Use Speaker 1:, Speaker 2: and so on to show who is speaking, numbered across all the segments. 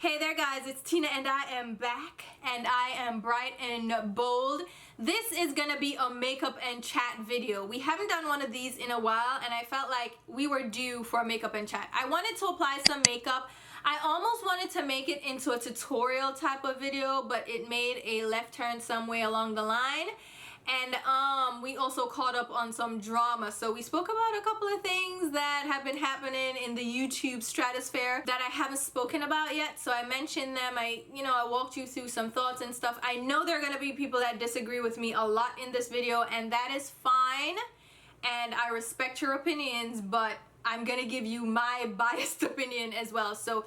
Speaker 1: Hey there guys, it's Tina and I am back and I am bright and bold. This is gonna be a makeup and chat video. We haven't done one of these in a while and I felt like we were due for a makeup and chat. I wanted to apply some makeup. I almost wanted to make it into a tutorial type of video, but it made a left turn some way along the line. And we also caught up on some drama. So we spoke about a couple of things that have been happening in the YouTube stratosphere that I haven't spoken about yet. So I mentioned them. I walked you through some thoughts and stuff. I know there are going to be people that disagree with me a lot in this video, and that is fine. And I respect your opinions, but I'm going to give you my biased opinion as well. So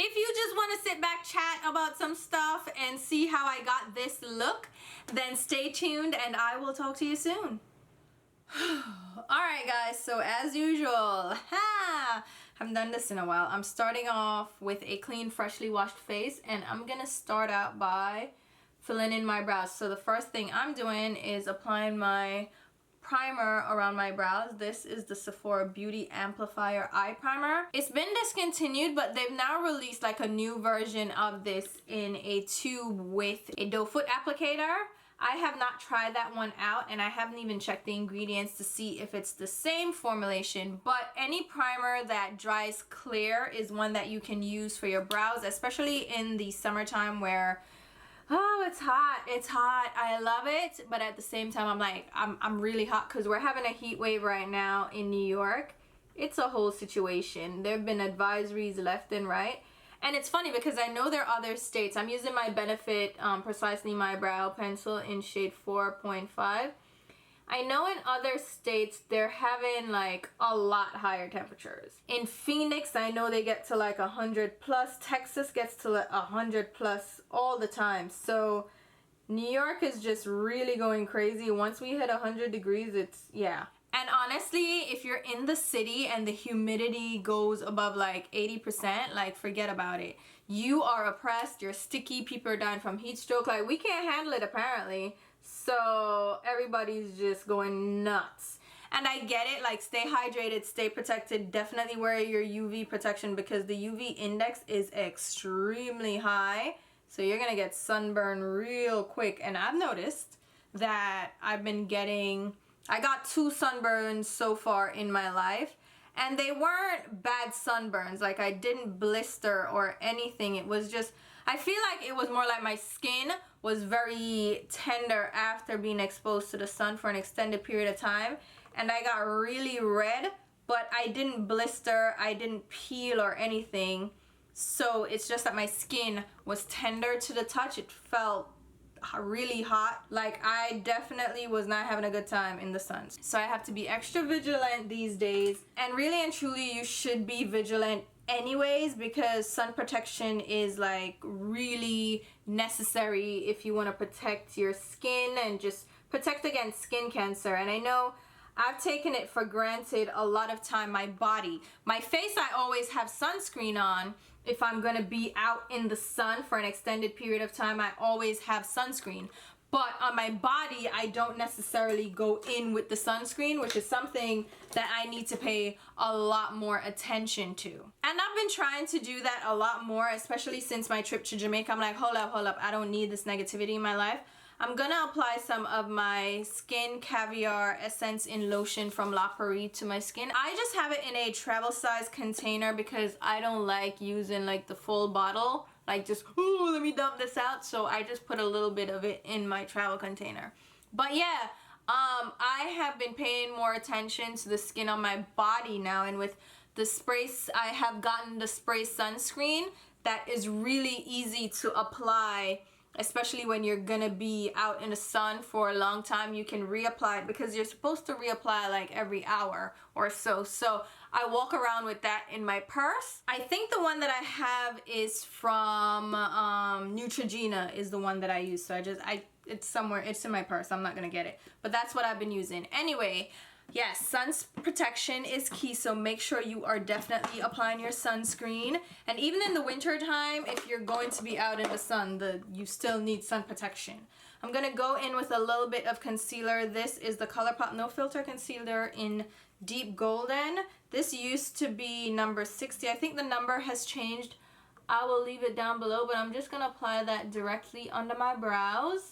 Speaker 1: if you just want to sit back, chat about some stuff, and see how I got this look, then stay tuned and I will talk to you soon. Alright guys, so as usual, haven't done this in a while. I'm starting off with a clean, freshly washed face, and I'm going to start out by filling in my brows. So the first thing I'm doing is applying my primer around my brows. This is the Sephora Beauty Amplifier Eye Primer. It's been discontinued, but they've now released like a new version of this in a tube with a doe foot applicator. I have not tried that one out, and I haven't even checked the ingredients to see if it's the same formulation, but any primer that dries clear is one that you can use for your brows, especially in the summertime where it's hot, I love it, but at the same time I'm really hot because we're having a heat wave right now in New York. It's a whole situation. There have been advisories left and right, and it's funny because I know there are other states. I'm using my Benefit Precisely My Brow Pencil in shade 4.5. I know in other states they're having like a lot higher temperatures. In Phoenix, I know they get to like 100 plus. Texas gets to like 100 plus all the time. So New York is just really going crazy. Once we hit 100 degrees, yeah. And honestly, if you're in the city and the humidity goes above like 80%, like forget about it. You are oppressed, you're sticky, people are dying from heat stroke. Like we can't handle it apparently. So everybody's just going nuts. And I get it, like stay hydrated, stay protected, definitely wear your UV protection because the UV index is extremely high. So you're gonna get sunburn real quick. And I've noticed that I got 2 sunburns so far in my life, and they weren't bad sunburns. Like I didn't blister or anything. It was just, I feel like it was more like my skin was very tender after being exposed to the sun for an extended period of time, and I got really red, but I didn't blister, I didn't peel or anything. So it's just that my skin was tender to the touch. It felt really hot. Like I definitely was not having a good time in the sun. So I have to be extra vigilant these days, and really and truly you should be vigilant anyways, because sun protection is like really necessary if you want to protect your skin and just protect against skin cancer. And I know I've taken it for granted a lot of time. My body, my face, I always have sunscreen on. If I'm gonna be out in the sun for an extended period of time, I always have sunscreen. But on my body, I don't necessarily go in with the sunscreen, which is something that I need to pay a lot more attention to. And I've been trying to do that a lot more, especially since my trip to Jamaica. I'm like, hold up, I don't need this negativity in my life. I'm gonna apply some of my Skin Caviar Essence-in-Lotion from Prairie to my skin. I just have it in a travel size container because I don't like using like the full bottle. Like just, ooh, let me dump this out. So I just put a little bit of it in my travel container. But yeah, I have been paying more attention to the skin on my body now. And with the sprays, I have gotten the spray sunscreen that is really easy to apply, especially when you're gonna be out in the sun for a long time. You can reapply it because you're supposed to reapply like every hour or so. So I walk around with that in my purse. I think the one that I have is from Neutrogena is the one that I use. So it's somewhere, it's in my purse. I'm not gonna get it, but that's what I've been using. Anyway, yes, sun protection is key, so make sure you are definitely applying your sunscreen. And even in the winter time, if you're going to be out in the sun, you still need sun protection. I'm gonna go in with a little bit of concealer. This is the ColourPop No Filter Concealer in Deep Golden. This used to be number 60. I think the number has changed I will leave it down below, but I'm just gonna apply that directly under my brows.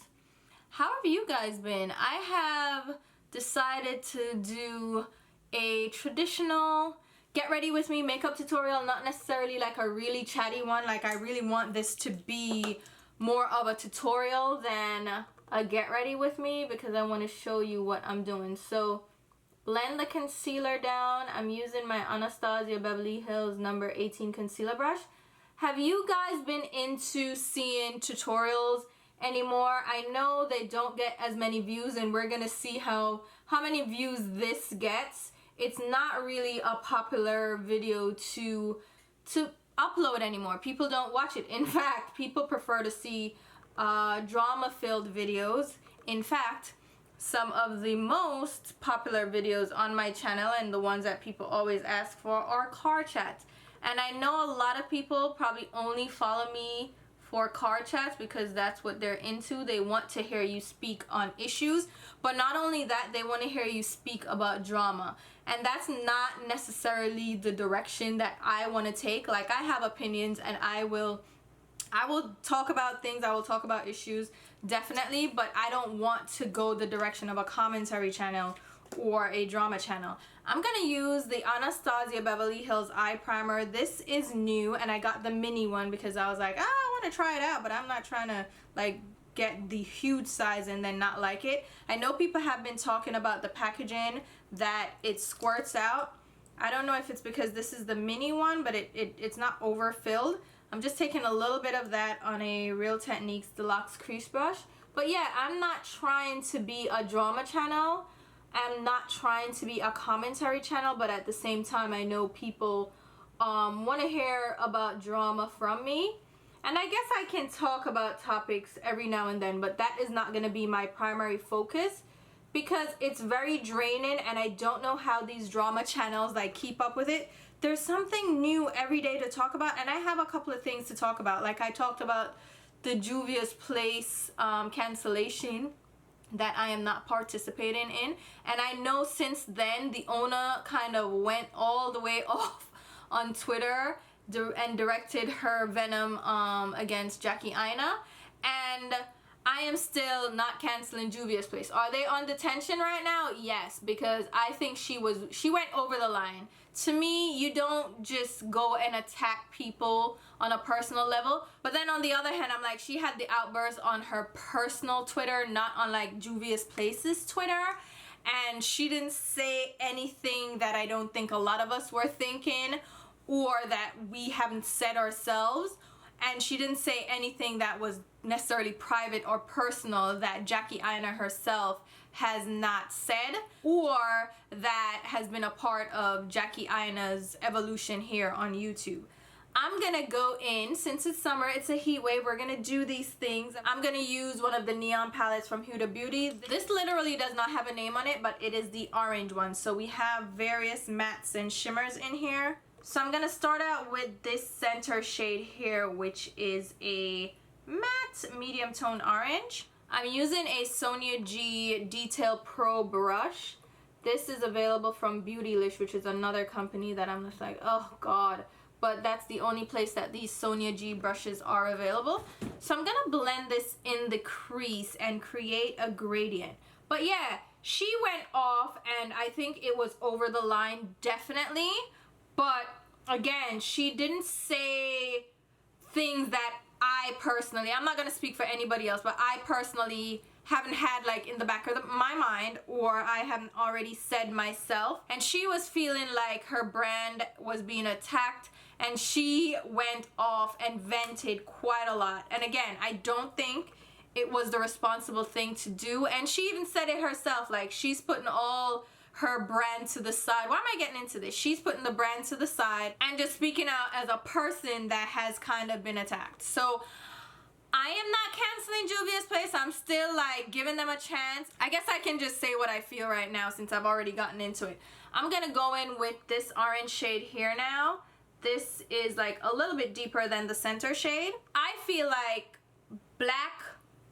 Speaker 1: How have you guys been? I have decided to do a traditional get ready with me makeup tutorial, not necessarily like a really chatty one. Like, I really want this to be more of a tutorial than a get ready with me, because I want to show you what I'm doing. So blend the concealer down. I'm using my Anastasia Beverly Hills number 18 concealer brush. Have you guys been into seeing tutorials anymore? I know they don't get as many views, and we're gonna see how many views this gets. It's not really a popular video to upload anymore. People don't watch it. In fact, people prefer to see drama-filled videos. In fact, some of the most popular videos on my channel, and the ones that people always ask for, are car chats. And I know a lot of people probably only follow me for car chats because that's what they're into. They want to hear you speak on issues, but not only that, they want to hear you speak about drama. And that's not necessarily the direction that I want to take. Like, I have opinions, and I will talk about things, I will talk about issues, definitely, but I don't want to go the direction of a commentary channel or a drama channel. I'm gonna use the Anastasia Beverly Hills Eye Primer. This is new, and I got the mini one because I was like, I want to try it out, but I'm not trying to like get the huge size and then not like it. I know people have been talking about the packaging, that it squirts out. I don't know if it's because this is the mini one, but it's not overfilled. I'm just taking a little bit of that on a Real Techniques Deluxe crease brush. But yeah, I'm not trying to be a drama channel. I'm not trying to be a commentary channel, but at the same time, I know people want to hear about drama from me. And I guess I can talk about topics every now and then, but that is not going to be my primary focus because it's very draining, and I don't know how these drama channels like keep up with it. There's something new every day to talk about, and I have a couple of things to talk about. Like, I talked about the Juvia's Place cancellation that I am not participating in, and I know since then the owner kind of went all the way off on Twitter and directed her venom against Jackie Aina, and I am still not canceling Juvia's Place. Are they on detention right now? Yes, because I think she went over the line. To me, you don't just go and attack people on a personal level. But then on the other hand, I'm like, she had the outburst on her personal Twitter, not on like Juvia's Place's Twitter. And she didn't say anything that I don't think a lot of us were thinking, or that we haven't said ourselves. And she didn't say anything that was necessarily private or personal that Jackie Aina herself has not said, or that has been a part of Jackie Aina's evolution here on YouTube. I'm gonna go in, since it's summer, it's a heat wave, we're gonna do these things. I'm gonna use one of the neon palettes from Huda Beauty. This literally does not have a name on it, but it is the orange one. So we have various mattes and shimmers in here. So I'm gonna start out with this center shade here, which is a matte medium tone orange. I'm using a Sonia G Detail Pro brush. This is available from Beautylish, which is another company that I'm just like, oh god. But that's the only place that these Sonia G brushes are available. So I'm gonna blend this in the crease and create a gradient. But yeah, she went off, and I think it was over the line, definitely. But again, she didn't say things that I personally, I'm not going to speak for anybody else, but I personally haven't had like in the back of my mind, or I haven't already said myself. And she was feeling like her brand was being attacked, and she went off and vented quite a lot. And again, I don't think it was the responsible thing to do. And she even said it herself, like she's putting all her brand to the side. Why am I getting into this? She's putting the brand to the side and just speaking out as a person that has kind of been attacked. So I am not canceling Juvia's Place. I'm still like giving them a chance. I guess I can just say what I feel right now since I've already gotten into it. I'm gonna go in with this orange shade here now. This is like a little bit deeper than the center shade. I feel like black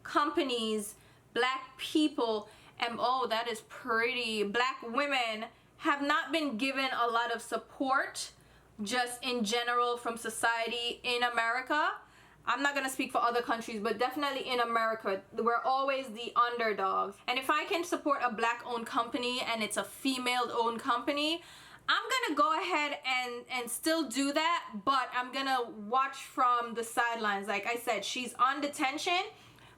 Speaker 1: companies, black people, and oh, that is pretty, black women have not been given a lot of support just in general from society in America. I'm not gonna speak for other countries, but definitely in America, we're always the underdogs. And if I can support a black-owned company and it's a female-owned company, I'm gonna go ahead and still do that, but I'm gonna watch from the sidelines. Like I said, she's on detention,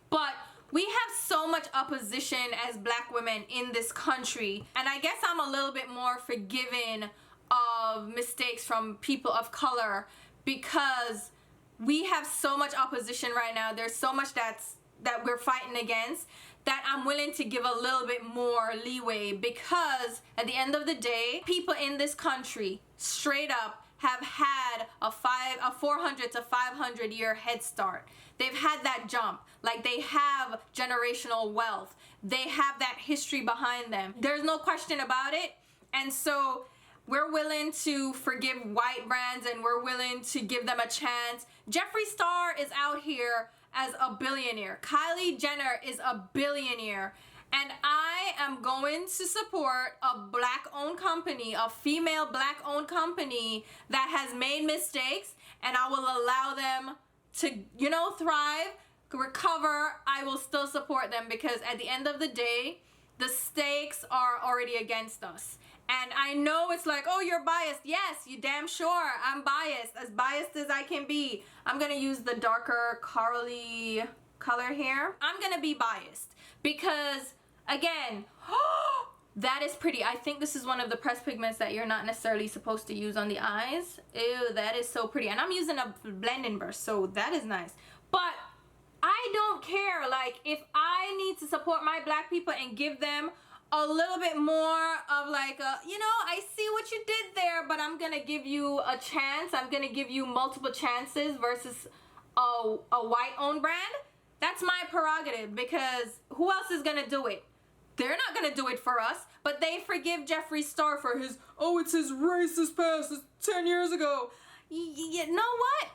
Speaker 1: but we have so much opposition as black women in this country, and I guess I'm a little bit more forgiving of mistakes from people of color because we have so much opposition right now. There's so much that we're fighting against that I'm willing to give a little bit more leeway, because at the end of the day, people in this country straight up have had a 400 to 500 year head start. They've had that jump. Like, they have generational wealth. They have that history behind them. There's no question about it. And so we're willing to forgive white brands, and we're willing to give them a chance. Jeffree Star is out here as a billionaire. Kylie Jenner is a billionaire. And I am going to support a black-owned company, a female black-owned company that has made mistakes, and I will allow them to, you know, thrive, recover. I will still support them because at the end of the day, the stakes are already against us. And I know it's like, oh, you're biased. Yes, you damn sure. I'm biased as I can be. I'm gonna use the darker corally color here. I'm gonna be biased because, again, that is pretty. I think this is one of the pressed pigments that you're not necessarily supposed to use on the eyes. Ew, that is so pretty. And I'm using a blending brush, so that is nice. But I don't care. Like, if I need to support my black people and give them a little bit more of like a, you know, I see what you did there, but I'm gonna give you a chance. I'm gonna give you multiple chances versus a white-owned brand. That's my prerogative, because who else is gonna do it? They're not gonna do it for us, but they forgive Jeffree Star for his, oh, it's his racist past, it's 10 years ago. You know what?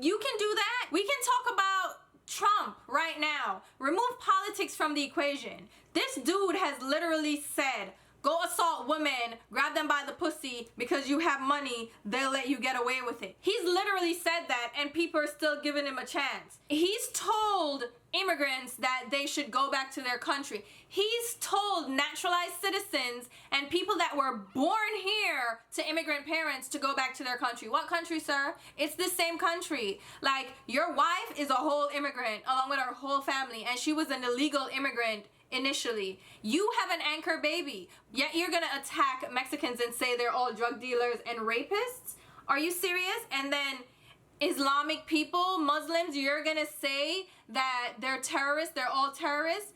Speaker 1: You can do that. We can talk about Trump right now. Remove politics from the equation. This dude has literally said, go assault women, grab them by the pussy, because you have money, they'll let you get away with it. He's literally said that, and people are still giving him a chance. He's told immigrants that they should go back to their country. He's told naturalized citizens and people that were born here to immigrant parents to go back to their country. What country, sir? It's the same country. Like, your wife is a whole immigrant along with her whole family, and she was an illegal immigrant initially. You have an anchor baby, yet you're gonna attack Mexicans and say they're all drug dealers and rapists? Are you serious? And then Islamic people, Muslims, you're gonna say that they're terrorists, they're all terrorists?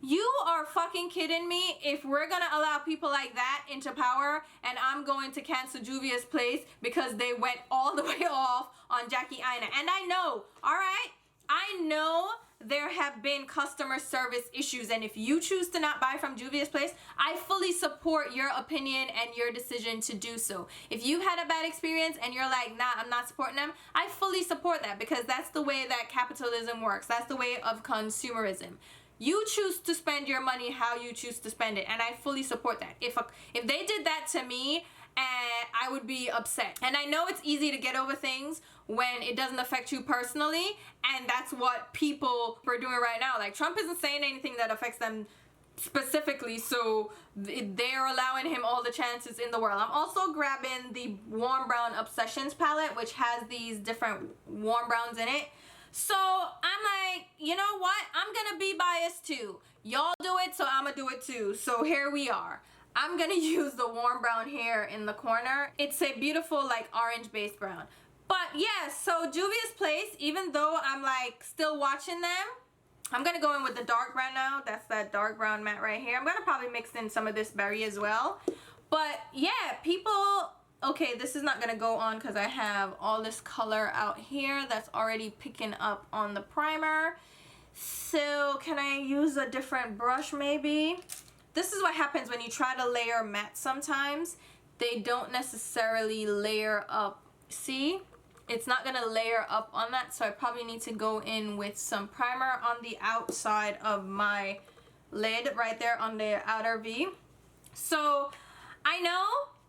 Speaker 1: You are fucking kidding me. If we're gonna allow people like that into power, and I'm going to cancel Juvia's Place because they went all the way off on Jackie Aina. And I know, all right, I know there have been customer service issues, and if you choose to not buy from Juvia's Place, I fully support your opinion and your decision to do so. If you've had a bad experience and you're like, nah, I'm not supporting them, I fully support that, because that's the way that capitalism works. That's the way of consumerism. You choose to spend your money how you choose to spend it, and I fully support that. If they did that to me, I would be upset. And I know it's easy to get over things when it doesn't affect you personally, and that's what people are doing right now. Like, Trump isn't saying anything that affects them specifically, so they're allowing him all the chances in the world. I'm also grabbing the Warm Brown Obsessions palette, which has these different warm browns in it. So I'm like, you know what? I'm gonna be biased too. Y'all do it, so I'm gonna do it too. So here we are. I'm gonna use the warm brown here in the corner. It's a beautiful, like, orange based brown. But yeah, so Juvia's Place, even though I'm like still watching them, I'm gonna go in with the dark brown now. That's that dark brown matte right here. I'm gonna probably mix in some of this berry as well. But yeah, people, okay, this is not gonna go on because I have all this color out here that's already picking up on the primer. So can I use a different brush maybe? This is what happens when you try to layer matte sometimes. They don't necessarily layer up. See? It's not gonna layer up on that, so I probably need to go in with some primer on the outside of my lid right there on the outer V. So I know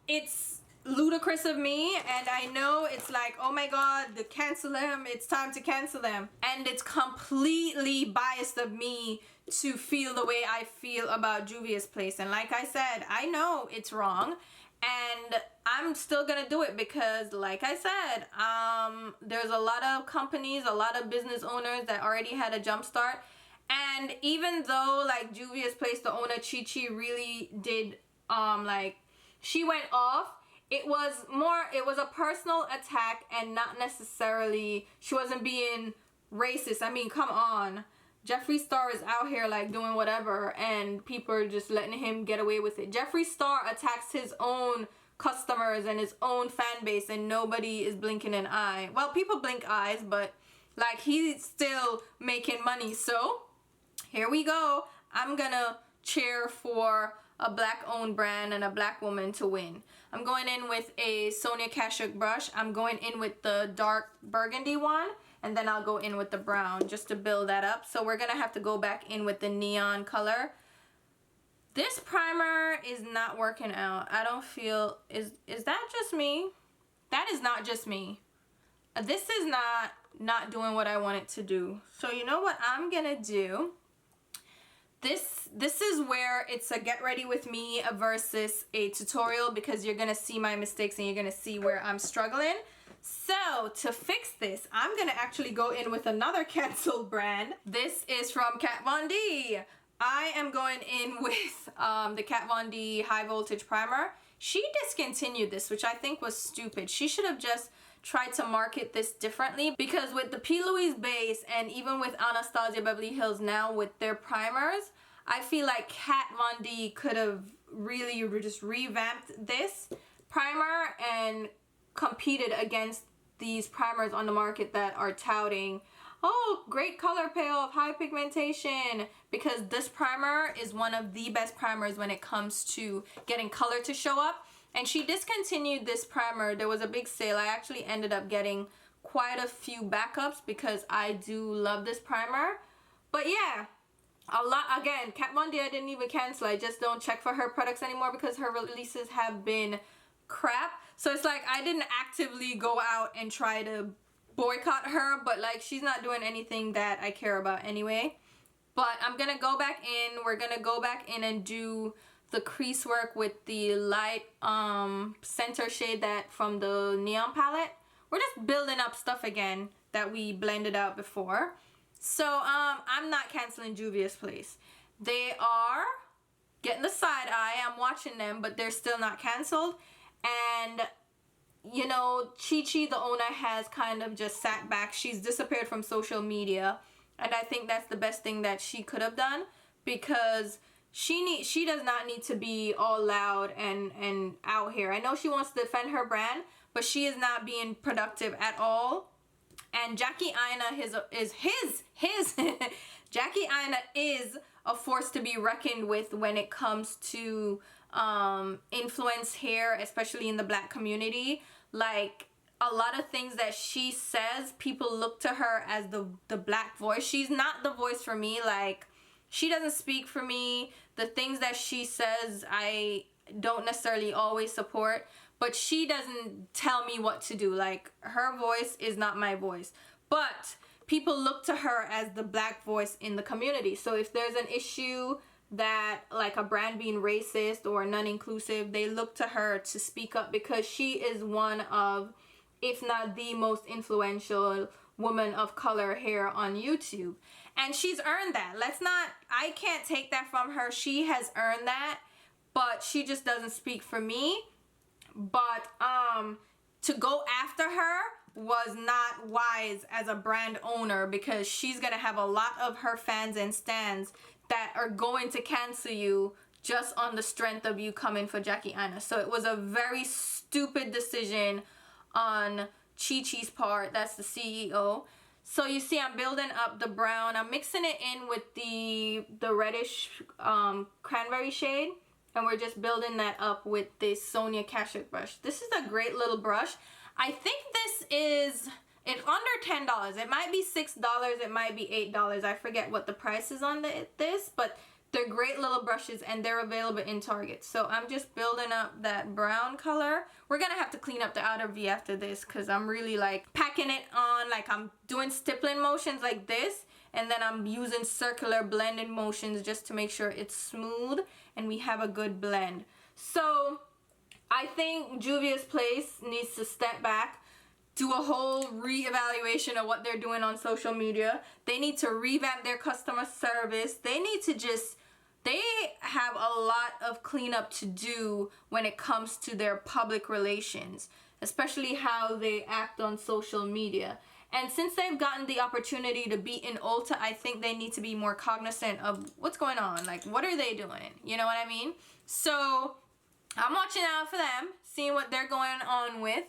Speaker 1: it's ludicrous of me, and I know it's like, oh my god, the cancel them, it's time to cancel them, and it's completely biased of me to feel the way I feel about Juvia's Place. And like I said, I know it's wrong, and I'm still gonna do it because, like I said, there's a lot of companies, a lot of business owners that already had a jump start. And even though like Juvia's Place, the owner Chi really did like, she went off, it was a personal attack and not necessarily, she wasn't being racist. I mean, come on. Jeffree Star is out here like doing whatever and people are just letting him get away with it. Jeffree Star attacks his own customers and his own fan base and nobody is blinking an eye. Well, people blink eyes, but like, he's still making money. So here we go. I'm gonna cheer for a black owned brand and a black woman to win. I'm going in with a Sonia Kashuk brush. I'm going in with the dark burgundy one, and then I'll go in with the brown just to build that up. So we're gonna have to go back in with the neon color. This primer is not working out. I don't feel, is that just me? That is not just me. This is not doing what I want it to do. So you know what I'm gonna do? This is where it's a get ready with me versus a tutorial, because you're gonna see my mistakes and you're gonna see where I'm struggling. So to fix this, I'm gonna actually go in with another canceled brand. This is from Kat Von D. I am going in with the Kat Von D High Voltage Primer. She discontinued this, which I think was stupid. She should have just tried to market this differently, because with the P. Louise base and even with Anastasia Beverly Hills now with their primers, I feel like Kat Von D could have really just revamped this primer and competed against these primers on the market that are touting, oh, great color payoff, high pigmentation, because this primer is one of the best primers when it comes to getting color to show up. And she discontinued this primer. There was a big sale. I actually ended up getting quite a few backups because I do love this primer. But yeah, a lot, again, Kat Von D I didn't even cancel. I just don't check for her products anymore because her releases have been crap. So it's like I didn't actively go out and try to boycott her, but like, she's not doing anything that I care about anyway. But I'm gonna go back in. We're gonna go back in and do the crease work with the light center shade that from the neon palette. We're just building up stuff again that we blended out before. So I'm not canceling Juvia's Place. They are getting the side eye. I'm watching them, but they're still not canceled. And you know, Chi, the owner, has kind of just sat back. She's disappeared from social media, and I think that's the best thing that she could have done, because she does not need to be all loud and out here. I know she wants to defend her brand, but she is not being productive at all. And Jackie Aina Jackie Aina is a force to be reckoned with when it comes to influence hair, especially in the black community. Like, a lot of things that she says, people look to her as the black voice. She's not the voice for me. Like, she doesn't speak for me. The things that she says, I don't necessarily always support, but she doesn't tell me what to do. Like, her voice is not my voice. But people look to her as the black voice in the community. So if there's an issue that, like, a brand being racist or non-inclusive, they look to her to speak up, because she is one of, if not the most influential woman of color here on YouTube. And she's earned that. I can't take that from her. She has earned that, but she just doesn't speak for me. But to go after her was not wise as a brand owner, because she's gonna have a lot of her fans and stans that are going to cancel you just on the strength of you coming for Jackie Aina. So it was a very stupid decision on Chi-Chi's part. That's the CEO. So you see, I'm building up the brown. I'm mixing it in with the reddish cranberry shade, and we're just building that up with this Sonia Kashuk brush. This is a great little brush. I think it's under $10. It might be $6, it might be $8. I forget what the price is on this, but They're great little brushes and they're available in Target. So I'm just building up that brown color. We're gonna have to clean up the outer V after this because I'm really like packing it on, like I'm doing stippling motions like this, and then I'm using circular blending motions just to make sure it's smooth and we have a good blend. So I think Juvia's Place needs to step back, do a whole re-evaluation of what they're doing on social media. They need to revamp their customer service. They need to just, they have a lot of cleanup to do when it comes to their public relations, especially how they act on social media. And since they've gotten the opportunity to be in Ulta, I think they need to be more cognizant of what's going on. Like, what are they doing? You know what I mean? So I'm watching out for them, seeing what they're going on with.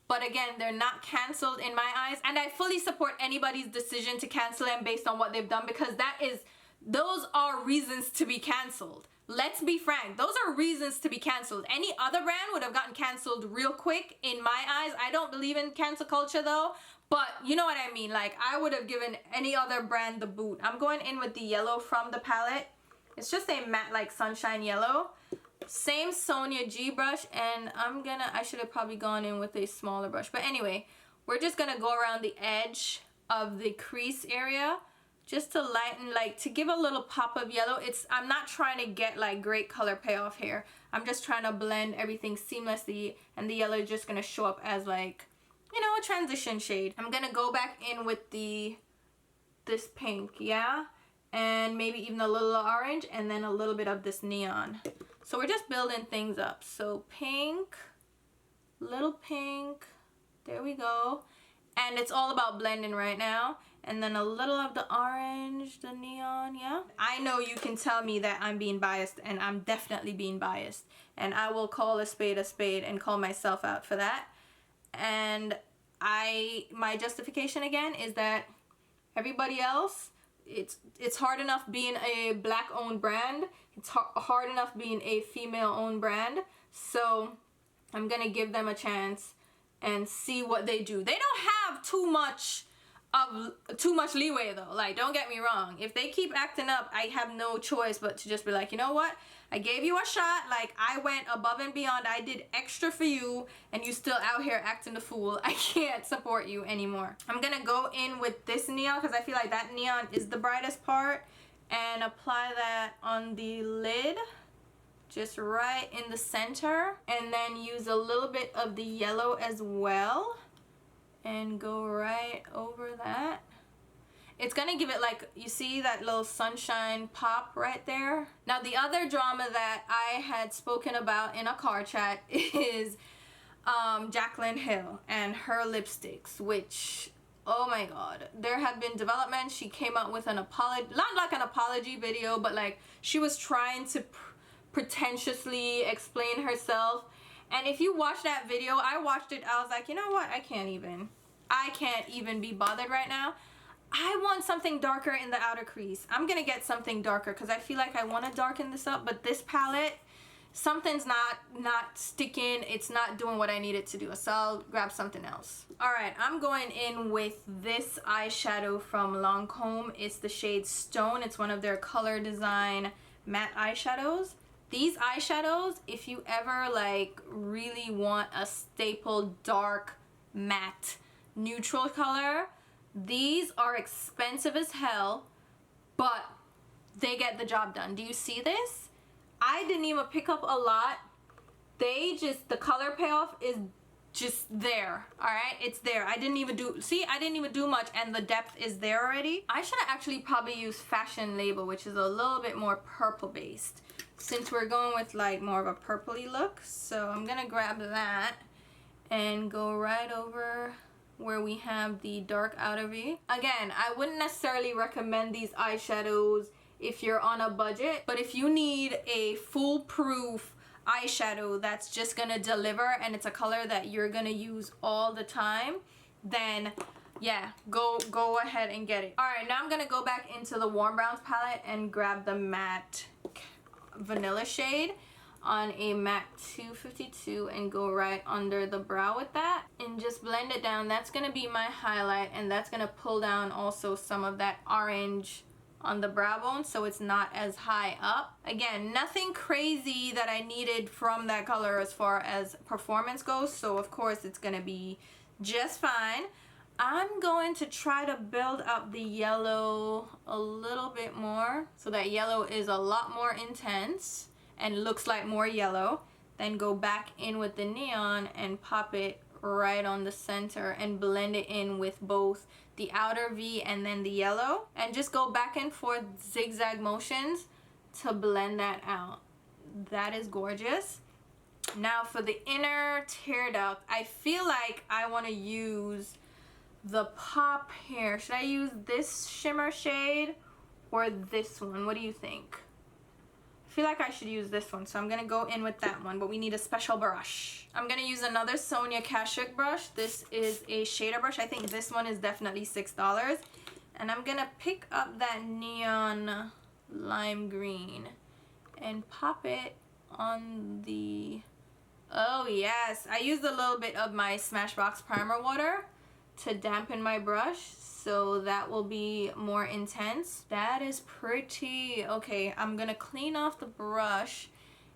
Speaker 1: But again, they're not canceled in my eyes. And I fully support anybody's decision to cancel them based on what they've done, because those are reasons to be canceled. Let's be frank. Those are reasons to be canceled. Any other brand would have gotten canceled real quick in my eyes. I don't believe in cancel culture though. But you know what I mean. Like, I would have given any other brand the boot. I'm going in with the yellow from the palette. It's just a matte like sunshine yellow. Same Sonia G brush, and I should have probably gone in with a smaller brush. But anyway, we're just gonna go around the edge of the crease area just to lighten, like to give a little pop of yellow. I'm not trying to get like great color payoff here. I'm just trying to blend everything seamlessly, and the yellow is just gonna show up as like, you know, a transition shade. I'm gonna go back in with this pink, yeah? And maybe even a little orange, and then a little bit of this neon. So we're just building things up. So pink, little pink, there we go. And it's all about blending right now. And then a little of the orange, the neon, yeah? I know you can tell me that I'm being biased, and I'm definitely being biased. And I will call a spade and call myself out for that. And my justification again is that everybody else, it's hard enough being a black owned brand. It's hard enough being a female owned brand. So I'm gonna give them a chance and see what they do. They don't have too much leeway though. Like, don't get me wrong. If they keep acting up, I have no choice but to just be like, you know what? I gave you a shot. Like, I went above and beyond. I did extra for you, and you still out here acting the fool. I can't support you anymore. I'm gonna go in with this neon because I feel like that neon is the brightest part, and apply that on the lid, just right in the center, and then use a little bit of the yellow as well and go right over that. It's gonna give it, like, you see that little sunshine pop right there? Now the other drama that I had spoken about in a car chat is Jaclyn Hill and her lipsticks, which, oh my god, there have been developments. She came out with an apology, not like an apology video, but like she was trying to pretentiously explain herself. And if you watch that video, I watched it, I was like, you know what, I can't even be bothered right now. I want something darker in the outer crease. I'm gonna get something darker because I feel like I want to darken this up, but this palette, something's not sticking. It's not doing what I need it to do, so I'll grab something else. Alright, I'm going in with this eyeshadow from Lancome. It's the shade Stone. It's one of their Color Design matte eyeshadows. These eyeshadows, if you ever like really want a staple dark matte neutral color, these are expensive as hell, but they get the job done. Do you see this? I didn't even pick up a lot. The color payoff is just there. All right, it's there. I didn't even do much, and the depth is there already. I should have actually probably used Fashion Label, which is a little bit more purple based, since we're going with like more of a purpley look. So I'm gonna grab that and go right over where we have the dark outer V. Again, I wouldn't necessarily recommend these eyeshadows if you're on a budget, but if you need a foolproof eyeshadow that's just gonna deliver and it's a color that you're gonna use all the time, then yeah, go ahead and get it. All right, now I'm gonna go back into the Warm Browns palette and grab the matte vanilla shade on a matte 252 and go right under the brow with that and just blend it down. That's gonna be my highlight, and that's gonna pull down also some of that orange on the brow bone so it's not as high up. Again, nothing crazy that I needed from that color as far as performance goes, so of course it's gonna be just fine. I'm going to try to build up the yellow a little bit more so that yellow is a lot more intense and looks like more yellow. Then go back in with the neon and pop it right on the center and blend it in with both the outer V and then the yellow, and just go back and forth zigzag motions to blend that out. That is gorgeous. Now for the inner tear duct, I feel like I want to use the pop here. Should I use this shimmer shade or this one? What do you think? I feel like I should use this one, so I'm gonna go in with that one, but we need a special brush. I'm gonna use another Sonia Kashuk brush. This is a shader brush. I think this one is definitely $6. And I'm gonna pick up that neon lime green and pop it on the... Oh yes, I used a little bit of my Smashbox primer water to dampen my brush, so that will be more intense. That is pretty. Okay, I'm gonna clean off the brush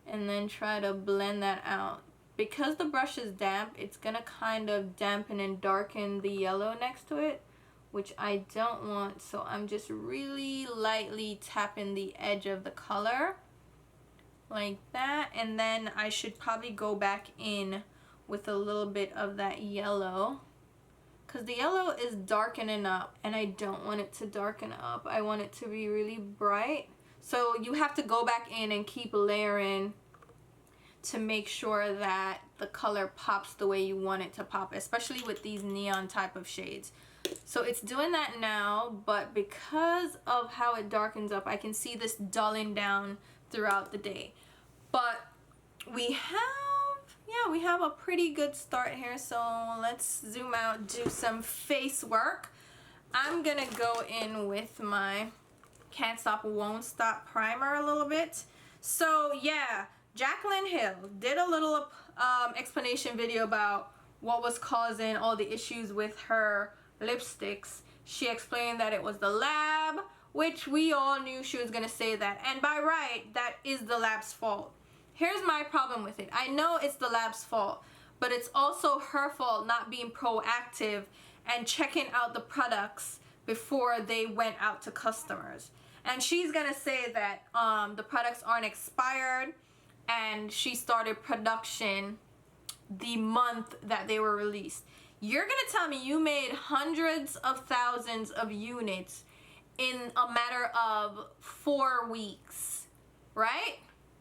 Speaker 1: and then try to blend that out. Because the brush is damp, it's gonna kind of dampen and darken the yellow next to it, which I don't want, so I'm just really lightly tapping the edge of the color like that, and then I should probably go back in with a little bit of that yellow, because the yellow is darkening up and I don't want it to darken up. I want it to be really bright. So you have to go back in and keep layering to make sure that the color pops the way you want it to pop, especially with these neon type of shades. So it's doing that now, but because of how it darkens up, I can see this dulling down throughout the day. But we have a pretty good start here, so let's zoom out, do some face work. I'm gonna go in with my Can't Stop Won't Stop primer a little bit. So yeah, Jaclyn Hill did a little explanation video about what was causing all the issues with her lipsticks. She explained that it was the lab, which we all knew she was gonna say that, and by right, that is the lab's fault. Here's my problem with it. I know it's the lab's fault, but it's also her fault not being proactive and checking out the products before they went out to customers. And she's gonna say that the products aren't expired, and she started production the month that they were released. You're gonna tell me you made hundreds of thousands of units in a matter of 4 weeks, right?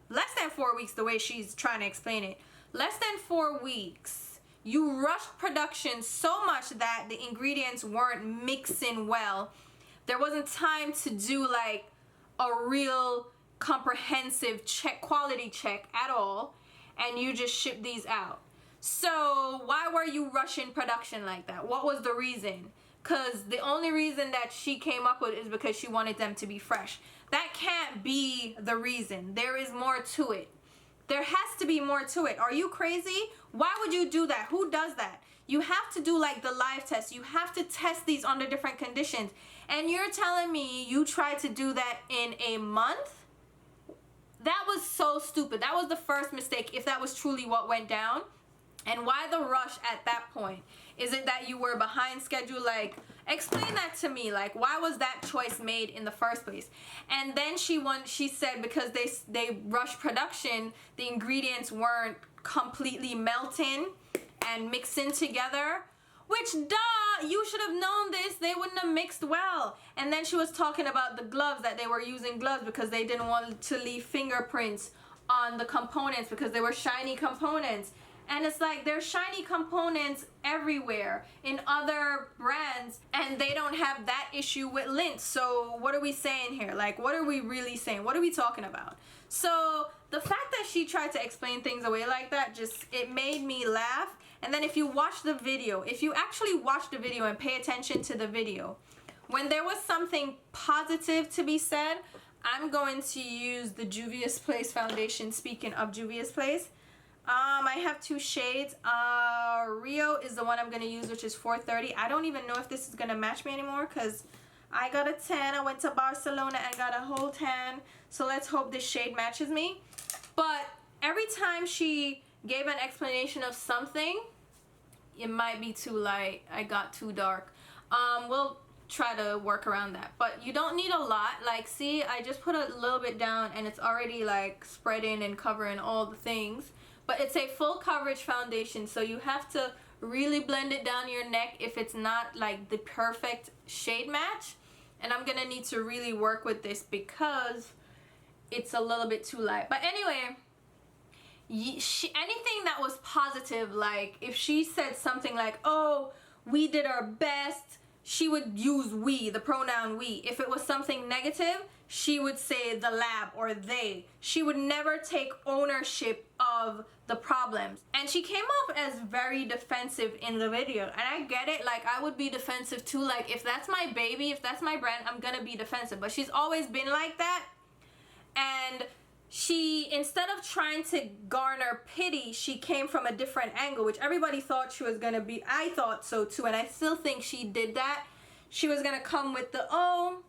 Speaker 1: Less than 4 weeks, the way she's trying to explain it. Less than 4 weeks. You rushed production so much that the ingredients weren't mixing well. There wasn't time to do like a real comprehensive check, quality check at all, and you just shipped these out. So why were you rushing production like that? What was the reason? Because the only reason that she came up with is because she wanted them to be fresh. That can't be the reason. There is more to it. There has to be more to it. Are you crazy? Why would you do that? Who does that? You have to do like the live test. You have to test these under different conditions. And you're telling me you tried to do that in a month? That was so stupid. That was the first mistake, if that was truly what went down. And why the rush at that point? Is it that you were behind schedule? Like, explain that to me. Like, why was that choice made in the first place? And then she said because they rushed production, the ingredients weren't completely melting and mixing together. Which, duh, you should have known this. They wouldn't have mixed well. And then she was talking about the gloves, that they were using gloves because they didn't want to leave fingerprints on the components because they were shiny components. And it's like, there's shiny components everywhere in other brands, and they don't have that issue with lint. So what are we saying here? Like, what are we really saying? What are we talking about? So the fact that she tried to explain things away like that, just, it made me laugh. And then if you watch the video, if you actually watch the video and pay attention to the video, when there was something positive to be said, I'm going to use the Juvia's Place foundation. Speaking of Juvia's Place, I have 2 shades. Rio is the one I'm going to use, which is 430. I don't even know if this is going to match me anymore because I got a 10. I went to Barcelona and got a whole 10. So let's hope this shade matches me. But every time she gave an explanation of something, it might be too light. I got too dark. We'll try to work around that. But you don't need a lot. Like, see, I just put a little bit down and it's already like spreading and covering all the things. But it's a full coverage foundation, so you have to really blend it down your neck if it's not like the perfect shade match. And I'm gonna need to really work with this because it's a little bit too light. But anyway, anything that was positive, like if she said something like, oh, we did our best, she would use we, the pronoun we. If it was something negative, she would say the lab or they. She would never take ownership of the problems. And she came off as very defensive in the video. And I get it, like I would be defensive too. Like if that's my baby, if that's my brand, I'm gonna be defensive. But she's always been like that. And she, instead of trying to garner pity, she came from a different angle, which everybody thought she was gonna be. I thought so too, and I still think she did that. She was gonna come with the, oh,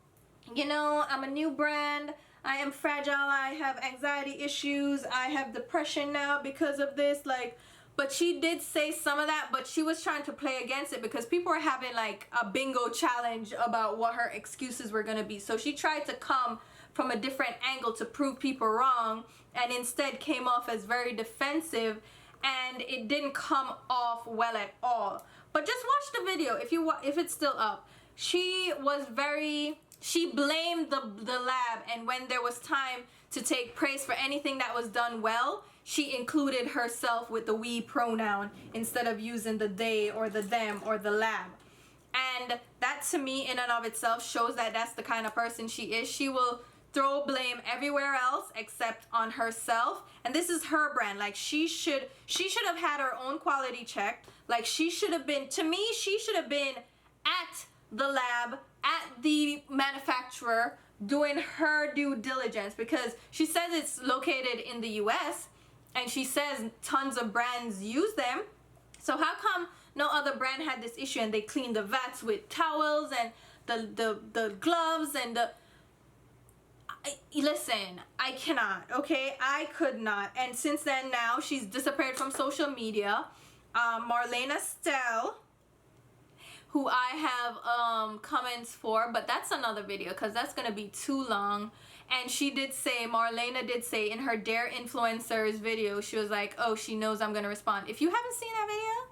Speaker 1: you know, I'm a new brand, I am fragile, I have anxiety issues, I have depression now because of this, like, but she did say some of that, but she was trying to play against it because people were having like a bingo challenge about what her excuses were gonna be. So she tried to come from a different angle to prove people wrong, and instead came off as very defensive, and it didn't come off well at all. But just watch the video if it's still up. She blamed the lab, and when there was time to take praise for anything that was done well, she included herself with the we pronoun instead of using the they or the them or the lab. And that to me in and of itself shows that that's the kind of person she is. She will throw blame everywhere else except on herself, and this is her brand. Like she should have had her own quality check. Like she should have been, to me, she should have been at the lab, at the manufacturer, doing her due diligence, because she says it's located in the US and she says tons of brands use them. So how come no other brand had this issue and they cleaned the vats with towels and the gloves and the listen, I cannot, okay? I could not. And since then, now she's disappeared from social media. Marlena Stell, who I have comments for, but that's another video because that's gonna be too long. And she did say, Marlena did say in her Dare Influencers video, she was like, oh, she knows I'm gonna respond. If you haven't seen that video,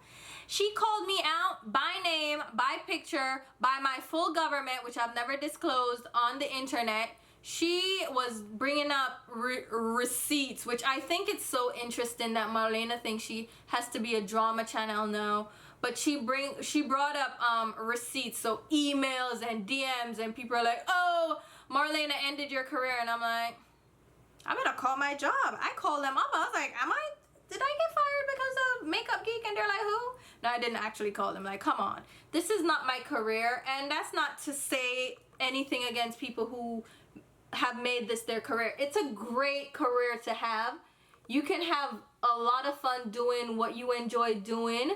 Speaker 1: she called me out by name, by picture, by my full government, which I've never disclosed on the internet. She was bringing up receipts, which I think it's so interesting that Marlena thinks she has to be a drama channel now. But she brought up receipts, so emails and DMs, and people are like, oh, Marlena ended your career, and I'm like, I'm gonna call my job. I called them up. I was like, did I get fired because of Makeup Geek? And they're like, who? No, I didn't actually call them. Like, come on, this is not my career, and that's not to say anything against people who have made this their career. It's a great career to have. You can have a lot of fun doing what you enjoy doing,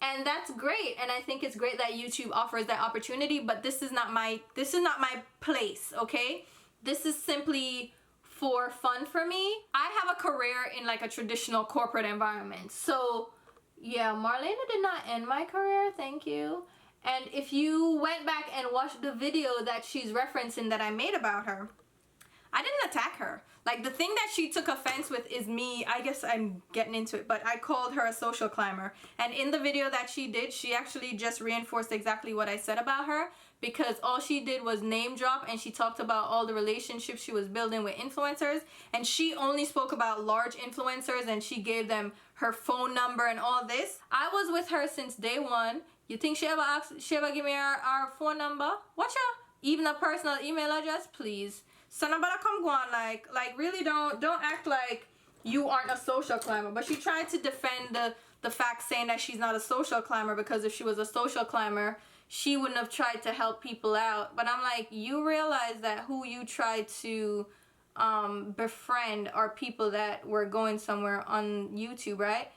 Speaker 1: and that's great. And I think it's great that YouTube offers that opportunity, but this is not my place, okay? This is simply for fun for me. I have a career in like a traditional corporate environment. So yeah, Marlena did not end my career, thank you. And if you went back and watched the video that she's referencing that I made about her, I didn't attack her. Like, the thing that she took offense with is me. I guess I'm getting into it, but I called her a social climber. And in the video that she did, she actually just reinforced exactly what I said about her, because all she did was name drop, and she talked about all the relationships she was building with influencers, and she only spoke about large influencers, and she gave them her phone number and all this. I was with her since day one. You think she ever give me our phone number? Watch out. Even a personal email address, please. So nobody come go on, like really don't act like you aren't a social climber. But she tried to defend the fact, saying that she's not a social climber, because if she was a social climber, she wouldn't have tried to help people out. But I'm like, you realize that who you tried to befriend are people that were going somewhere on YouTube, right?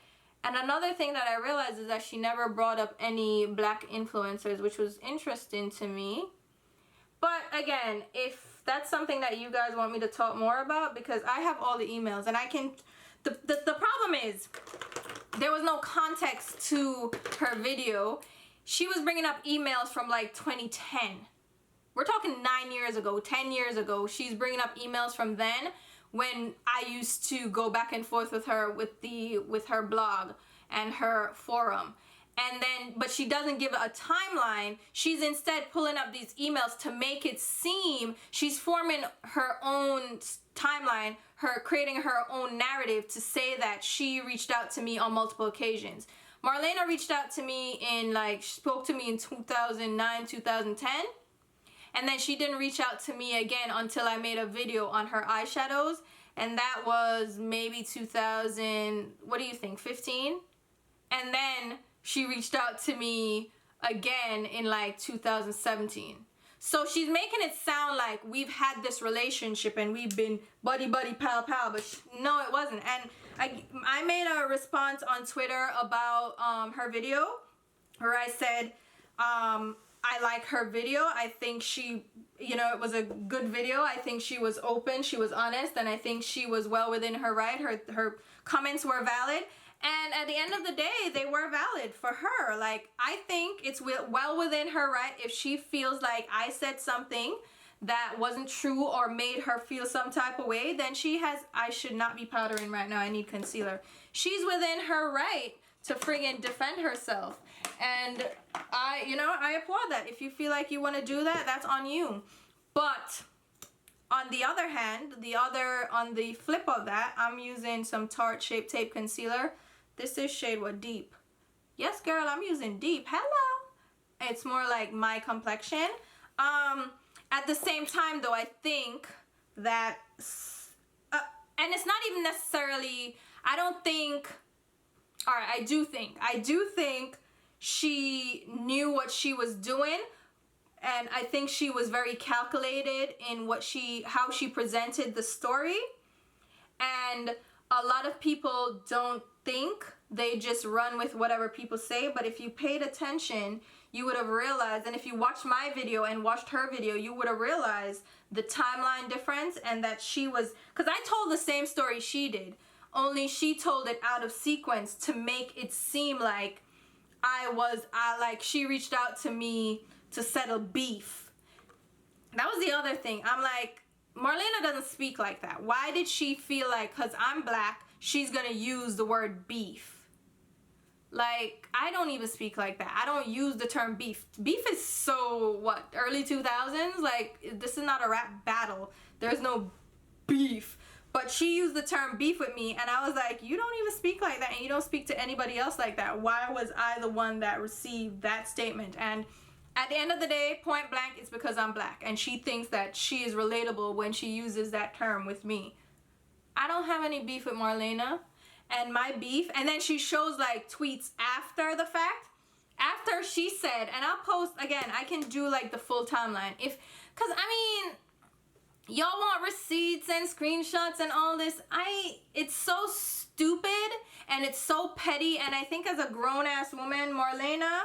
Speaker 1: And another thing that I realized is that she never brought up any black influencers, which was interesting to me. But again, if that's something that you guys want me to talk more about, because I have all the emails and I can, the problem is there was no context to her video. She was bringing up emails from like 2010. We're talking 9 years ago, 10 years ago. She's bringing up emails from then when I used to go back and forth with her with her blog and her forum. And then, but she doesn't give a timeline. She's instead pulling up these emails to make it seem she's forming her own timeline, creating her own narrative to say that she reached out to me on multiple occasions. Marlena reached out to me spoke to me in 2009, 2010. And then she didn't reach out to me again until I made a video on her eyeshadows. And that was maybe 2000, what do you think, 15? And then she reached out to me again in like 2017. So she's making it sound like we've had this relationship and we've been buddy, pal, but no, it wasn't. And I made a response on Twitter about her video where I said, I like her video. I think she, it was a good video. I think she was open, she was honest, and I think she was well within her right. Her comments were valid. And at the end of the day, they were valid for her. Like, I think it's well within her right if she feels like I said something that wasn't true or made her feel some type of way, then I should not be powdering right now. I need concealer. She's within her right to friggin' defend herself. And I applaud that. If you feel like you want to do that, that's on you. But on the other hand, on the flip of that, I'm using some Tarte Shape Tape Concealer. This is shade what, Deep. Yes, girl, I'm using Deep. Hello. It's more like my complexion. At the same time, though, I think that, and it's not even necessarily, I do think she knew what she was doing, and I think she was very calculated in how she presented the story. And a lot of people don't think, they just run with whatever people say. But if you paid attention, you would have realized, and if you watched my video and watched her video, you would have realized the timeline difference, and that she was, because I told the same story she did, only she told it out of sequence to make it seem like she reached out to me to settle beef. That was the other thing. I'm like, Marlena doesn't speak like that. Why did she feel like, because I'm black, she's gonna use the word beef? Like, I don't even speak like that. I don't use the term beef. Beef is so, what, early 2000s? Like, this is not a rap battle. There's no beef. But she used the term beef with me, and I was like, you don't even speak like that, and you don't speak to anybody else like that. Why was I the one that received that statement? And at the end of the day, point blank, it's because I'm black, and she thinks that she is relatable when she uses that term with me. I don't have any beef with Marlena, and my beef, and then she shows like tweets after the fact, after she said, and I'll post, again, I can do like the full timeline, because I mean, y'all want receipts and screenshots and all this. It's so stupid and it's so petty, and I think as a grown-ass woman, Marlena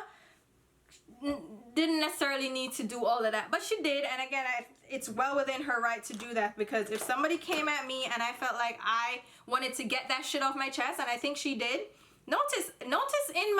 Speaker 1: didn't necessarily need to do all of that, but she did. And again, it's well within her right to do that, because if somebody came at me and I felt like I wanted to get that shit off my chest, and I think she did, notice in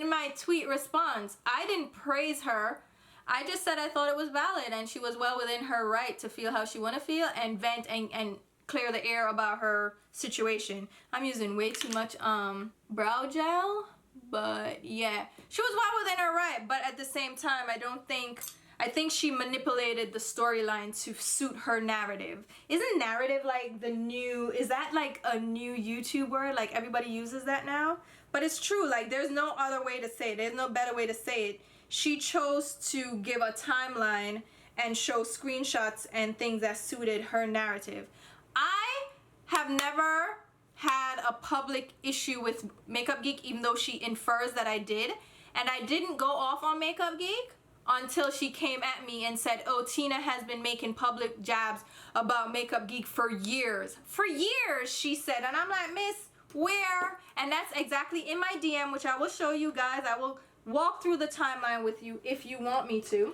Speaker 1: my tweet response, I didn't praise her. I just said I thought it was valid, and she was well within her right to feel how she want to feel and vent and clear the air about her situation. I'm using way too much brow gel, but yeah, she was well within her right. But at the same time, I think she manipulated the storyline to suit her narrative. Isn't narrative like is that like a new YouTube word? Like, everybody uses that now? But it's true, like, there's no other way to say it. There's no better way to say it. She chose to give a timeline and show screenshots and things that suited her narrative. I have never had a public issue with Makeup Geek, even though she infers that I did. And I didn't go off on Makeup Geek until she came at me and said, oh, Tina has been making public jabs about Makeup Geek for years. For years, she said. And I'm like, miss, where? And that's exactly in my DM, which I will show you guys. I will walk through the timeline with you if you want me to.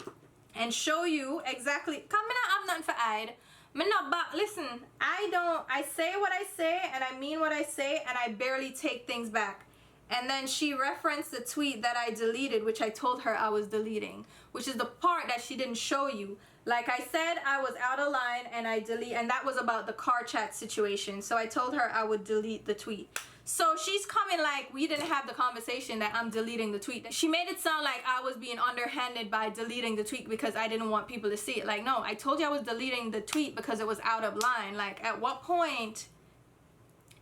Speaker 1: and show you exactly. Come me not have nothing for hide. Me not back. Listen, I say what I say and I mean what I say, and I barely take things back. And then she referenced the tweet that I deleted, which I told her I was deleting, which is the part that she didn't show you. Like I said, I was out of line and and that was about the car chat situation. So I told her I would delete the tweet. So she's coming like we didn't have the conversation that I'm deleting the tweet. She made it sound like I was being underhanded by deleting the tweet because I didn't want people to see it. Like, no, I told you I was deleting the tweet because it was out of line. Like, at what point?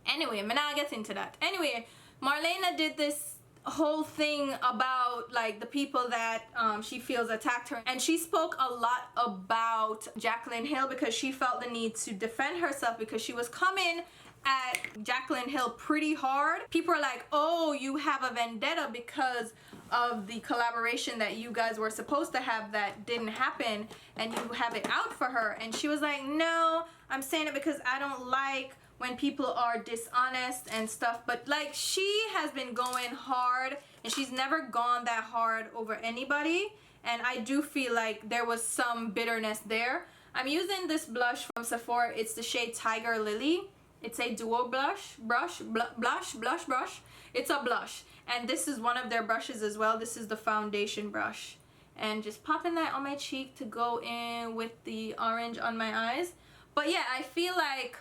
Speaker 1: Anyway, I'm not get into that. Anyway, Marlena did this whole thing about like the people that she feels attacked her, and she spoke a lot about Jaclyn Hill because she felt the need to defend herself because she was coming at Jaclyn Hill pretty hard. People are like, oh, you have a vendetta because of the collaboration that you guys were supposed to have that didn't happen, and you have it out for her. And she was like, no, I'm saying it because I don't like when people are dishonest and stuff. But like, she has been going hard and she's never gone that hard over anybody, and I do feel like there was some bitterness there. I'm using this blush from Sephora. It's the shade Tiger Lily. It's a duo blush. It's a blush, and this is one of their brushes as well. This is the foundation brush, and just popping that on my cheek to go in with the orange on my eyes. But yeah, I feel like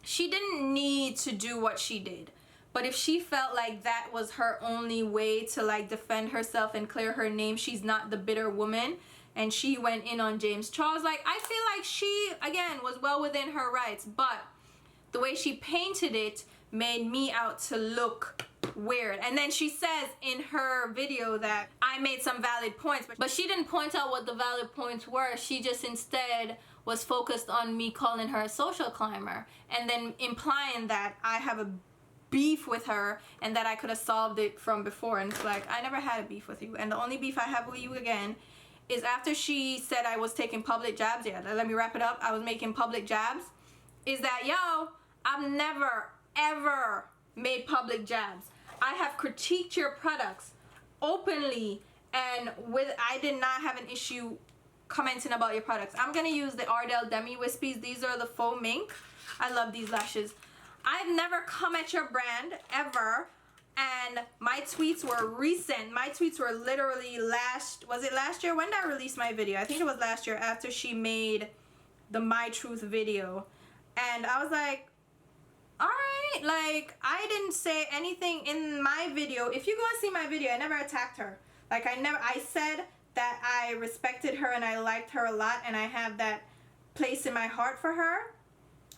Speaker 1: she didn't need to do what she did, but if she felt like that was her only way to like defend herself and clear her name, she's not the bitter woman, and she went in on James Charles. Like, I feel like she again was well within her rights, but the way she painted it made me out to look weird. And then she says in her video that I made some valid points, but she didn't point out what the valid points were. She just instead was focused on me calling her a social climber, and then implying that I have a beef with her and that I could have solved it from before. And it's like, I never had a beef with you, and the only beef I have with you again is after she said I was taking public jabs. Yeah, let me wrap it up. I was making public jabs. Is that, yo, I've never ever made public jabs. I have critiqued your products openly, and I did not have an issue commenting about your products. I'm gonna use the Ardell Demi Wispies. These are the faux mink. I love these lashes. I've never come at your brand ever, and my tweets were recent. My tweets were literally was it last year? When did I release my video? I think it was last year after she made the My Truth video, and I was like, alright, like, I didn't say anything in my video. If you go and see my video, I never attacked her. Like, I said that I respected her and I liked her a lot, and I have that place in my heart for her.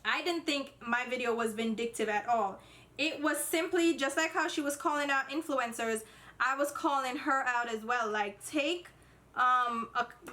Speaker 1: I didn't think my video was vindictive at all. It was simply just like how she was calling out influencers, I was calling her out as well. Like,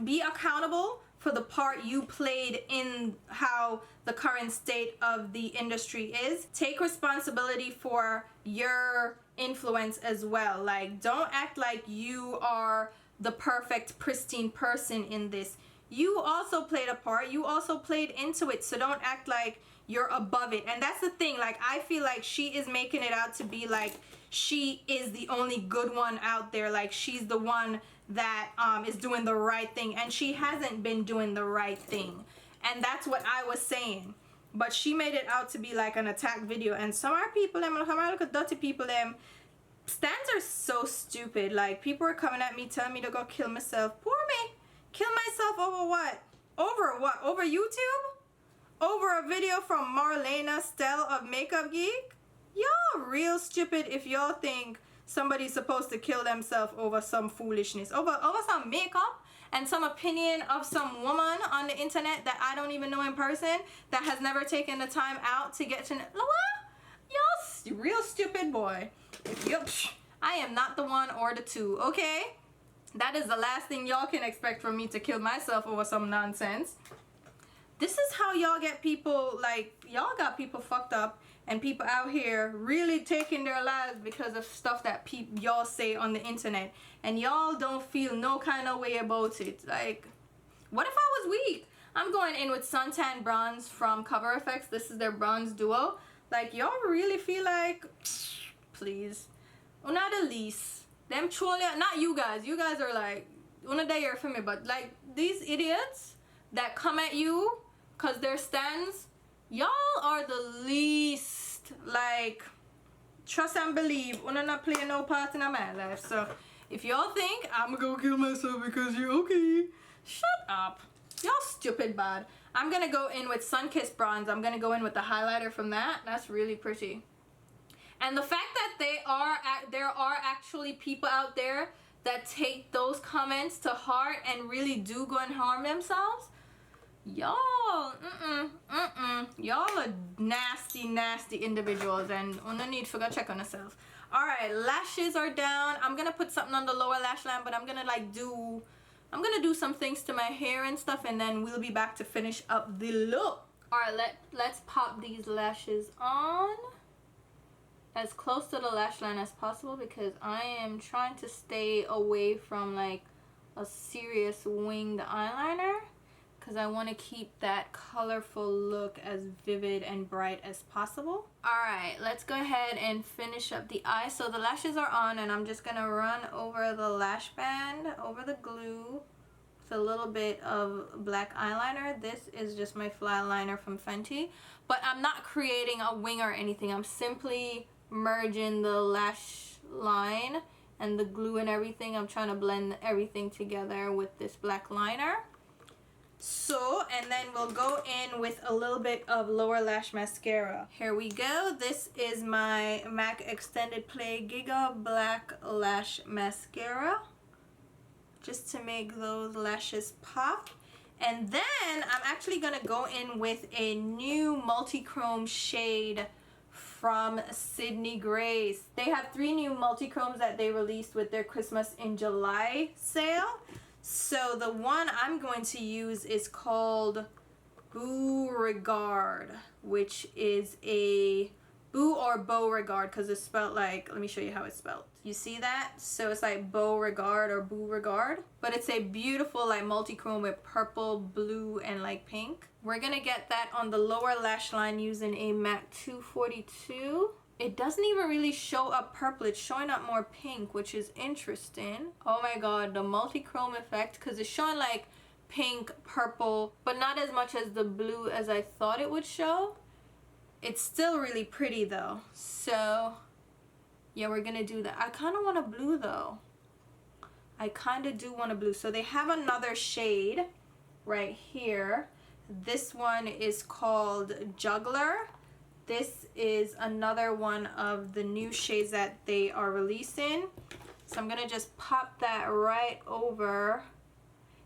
Speaker 1: be accountable for the part you played in how the current state of the industry is. Take responsibility for your influence as well. Like, don't act like you are the perfect, pristine person in this. You also played a part. You also played into it. So don't act like you're above it. And that's the thing. Like, I feel like she is making it out to be like she is the only good one out there. Like, she's the one that is doing the right thing, and she hasn't been doing the right thing, and that's what I was saying. But she made it out to be like an attack video, and some are people them, look at dirty people them. Stands are so stupid. Like, people are coming at me telling me to go kill myself. Poor me. Kill myself over what? Over what? Over YouTube? Over a video from Marlena Stell of Makeup Geek? Y'all real stupid if y'all think somebody's supposed to kill themselves over some foolishness, over some makeup and some opinion of some woman on the internet that I don't even know in person, that has never taken the time out to get to know. Y'all real stupid, boy. I am not the one or the two, okay? That is the last thing y'all can expect from me, to kill myself over some nonsense. This is how y'all get people, like, y'all got people fucked up, and people out here really taking their lives because of stuff that y'all say on the internet, and y'all don't feel no kind of way about it. Like, what if I was weak? I'm going in with Suntan Bronze from Cover Effects. This is their bronze duo. Like, y'all really feel like, please, not the least. Them truly, not you guys. You guys are like Una day you're for me, but like these idiots that come at you because they're stands, y'all are the least. Like, trust and believe, una not playing no part in my life. So if y'all think I'm gonna go kill myself because you're okay, shut up. Y'all stupid bad. I'm gonna go in with Sun-Kissed Bronze. I'm gonna go in with the highlighter from that. That's really pretty. And the fact that there are actually people out there that take those comments to heart and really do go and harm themselves, y'all, y'all are nasty, nasty individuals, and on the need for go check on yourself. All right, lashes are down. I'm gonna put something on the lower lash line, but I'm gonna do some things to my hair and stuff, and then we'll be back to finish up the look. All right, let's pop these lashes on as close to the lash line as possible because I am trying to stay away from like a serious winged eyeliner because I want to keep that colorful look as vivid and bright as possible. Alright, let's go ahead and finish up the eye. So the lashes are on and I'm just going to run over the lash band, over the glue, with a little bit of black eyeliner. This is just my flat liner from Fenty, but I'm not creating a wing or anything. I'm simply merging the lash line and the glue and everything. I'm trying to blend everything together with this black liner. So, and then we'll go in with a little bit of lower lash mascara. Here we go. This is my MAC Extended Play Giga Black Lash Mascara, just to make those lashes pop. And then I'm actually gonna go in with a new multi-chrome shade from Sydney Grace. They have 3 new multi-chromes that they released with their Christmas in July sale. So the one I'm going to use is called Beauregard, which is a Boo or Beauregard because it's spelled like, let me show you how it's spelled. You see that? So it's like Beauregard or Beauregard, but it's a beautiful like multi-chrome with purple, blue, and like pink. We're gonna get that on the lower lash line using a MAC 242. It doesn't even really show up purple, it's showing up more pink, which is interesting. Oh my god, the multi-chrome effect, because it's showing like pink, purple, but not as much as the blue as I thought it would show. It's still really pretty though. So yeah, we're gonna do that. I kind of want a blue though. I kind of do want a blue. So they have another shade right here. This one is called Juggler. This is another one of the new shades that they are releasing. So I'm gonna just pop that right over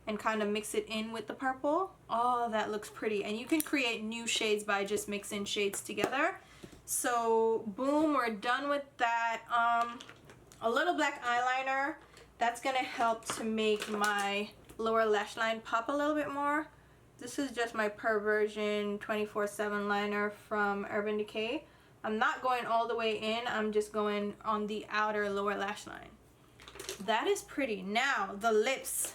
Speaker 1: and kind of mix it in with the purple. Oh, that looks pretty. And you can create new shades by just mixing shades together. So boom, we're done with that. A little black eyeliner. That's gonna help to make my lower lash line pop a little bit more. This is just my Perversion 24/7 liner from Urban Decay. I'm not going all the way in, I'm just going on the outer lower lash line. That is pretty. Now, the lips.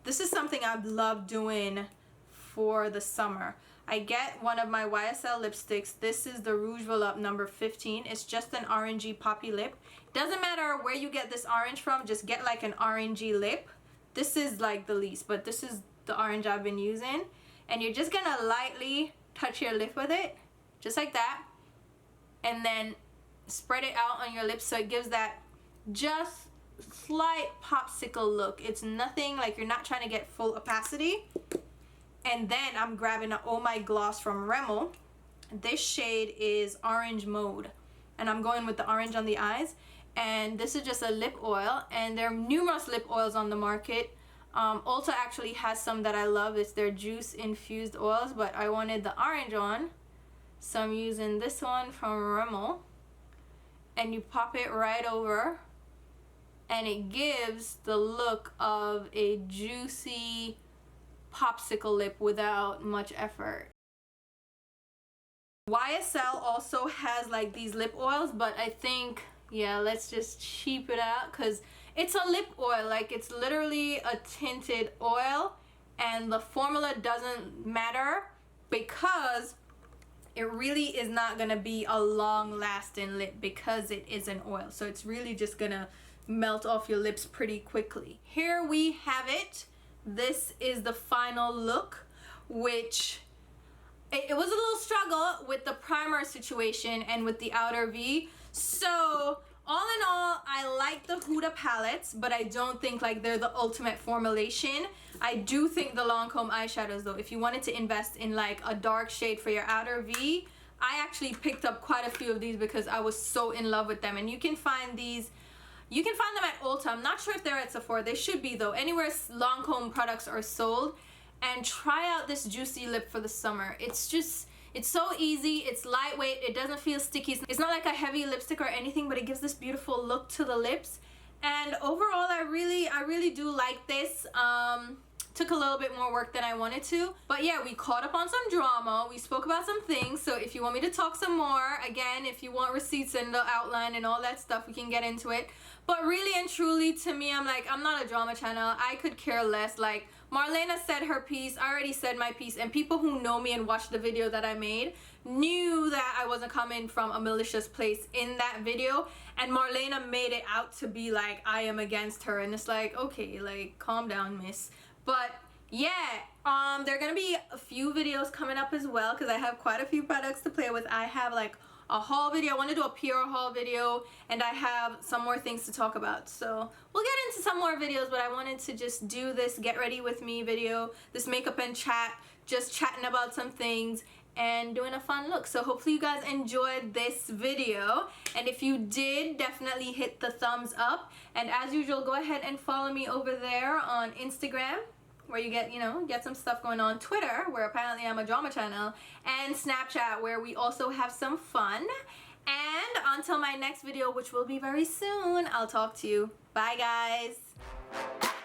Speaker 1: This is something I've loved doing for the summer. I get one of my YSL lipsticks. This is the Rouge Volupte number 15. It's just an orangey poppy lip. Doesn't matter where you get this orange from, just get like an orangey lip. This is like the least, but this is the orange I've been using. And you're just gonna lightly touch your lip with it, just like that, and then spread it out on your lips so it gives that just slight popsicle look. It's nothing, like you're not trying to get full opacity. And then I'm grabbing an Oh My gloss from Rimmel. This shade is Orange Mode, and I'm going with the orange on the eyes. And this is just a lip oil, and there are numerous lip oils on the market. Ulta actually has some that I love. It's their juice infused oils, but I wanted the orange one, so I'm using this one from Rimmel. And you pop it right over, and it gives the look of a juicy popsicle lip without much effort. YSL also has like these lip oils, but I think, yeah, let's just cheap it out because it's a lip oil. Like, it's literally a tinted oil, and the formula doesn't matter because it really is not gonna be a long lasting lip because it is an oil. So it's really just gonna melt off your lips pretty quickly. Here we have it. This is the final look, which it was a little struggle with the primer situation and with the outer V. So all in all, I like the Huda palettes, but I don't think like they're the ultimate formulation. I do think the Lancome eyeshadows though, if you wanted to invest in like a dark shade for your outer V, I actually picked up quite a few of these because I was so in love with them. And you can find these, you can find them at Ulta. I'm not sure if they're at Sephora. They should be though. Anywhere Lancome products are sold. And try out this juicy lip for the summer. It's just, it's so easy, it's lightweight, it doesn't feel sticky. It's not like a heavy lipstick or anything, but it gives this beautiful look to the lips. And overall, I really do like this. Took a little bit more work than I wanted to. But yeah, we caught up on some drama. We spoke about some things. So if you want me to talk some more, again, if you want receipts and the outline and all that stuff, we can get into it. But really and truly, to me, I'm like, I'm not a drama channel. I could care less. Like, Marlena said her piece, I already said my piece, and people who know me and watched the video that I made knew that I wasn't coming from a malicious place in that video. And Marlena made it out to be like I am against her, and it's like, okay, like, calm down, miss. But yeah, there are gonna be a few videos coming up as well because I have quite a few products to play with. I have like a haul video. I want to do a PR haul video, and I have some more things to talk about. So we'll get into some more videos, but I wanted to just do this get ready with me video, this makeup and chat, just chatting about some things and doing a fun look. So hopefully you guys enjoyed this video, and if you did, definitely hit the thumbs up. And as usual, go ahead and follow me over there on Instagram, where you get, you know, get some stuff going on. Twitter, where apparently I'm a drama channel, and Snapchat, where we also have some fun. And until my next video, which will be very soon, I'll talk to you. Bye, guys.